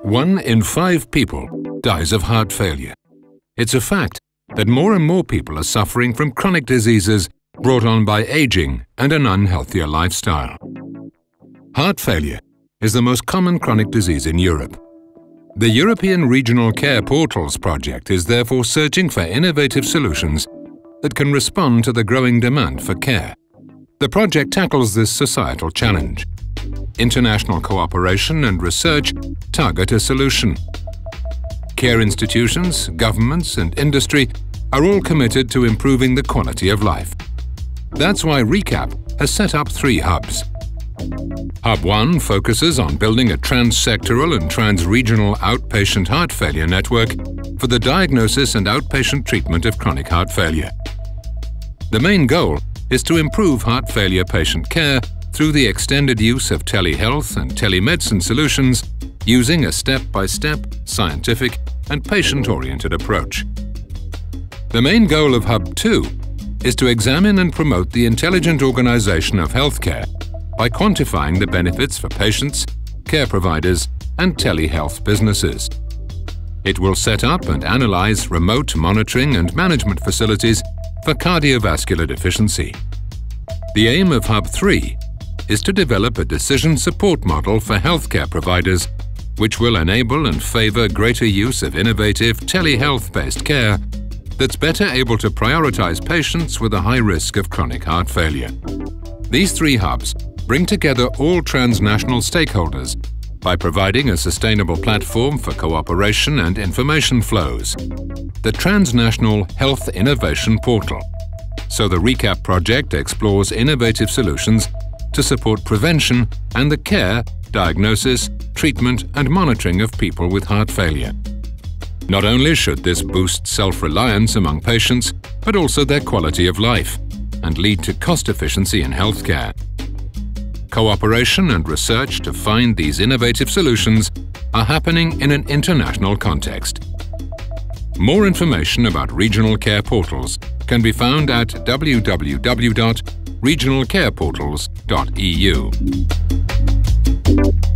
1 in 5 people dies of heart failure. It's a fact that more and more people are suffering from chronic diseases brought on by aging and an unhealthier lifestyle. Heart failure is the most common chronic disease in Europe. The European Regional Care Portals project is therefore searching for innovative solutions that can respond to the growing demand for care. The project tackles this societal challenge. International cooperation and research target a solution. Care institutions, governments and industry are all committed to improving the quality of life. That's why RECAP has set up 3 hubs. Hub 1 focuses on building a trans-sectoral and trans-regional outpatient heart failure network for the diagnosis and outpatient treatment of chronic heart failure. The main goal is to improve heart failure patient care through the extended use of telehealth and telemedicine solutions using a step-by-step, scientific and patient-oriented approach. The main goal of Hub 2 is to examine and promote the intelligent organization of healthcare by quantifying the benefits for patients, care providers and telehealth businesses. It will set up and analyze remote monitoring and management facilities for cardiovascular deficiency. The aim of Hub 3 is to develop a decision support model for healthcare providers which will enable and favor greater use of innovative telehealth-based care that's better able to prioritize patients with a high risk of chronic heart failure. These 3 hubs bring together all transnational stakeholders by providing a sustainable platform for cooperation and information flows, the Transnational Health Innovation Portal. So the RECAP project explores innovative solutions to support prevention and the care, diagnosis, treatment and monitoring of people with heart failure. Not only should this boost self-reliance among patients, but also their quality of life and lead to cost efficiency in healthcare. Cooperation and research to find these innovative solutions are happening in an international context. More information about regional care portals can be found at www.regionalcareportals.eu.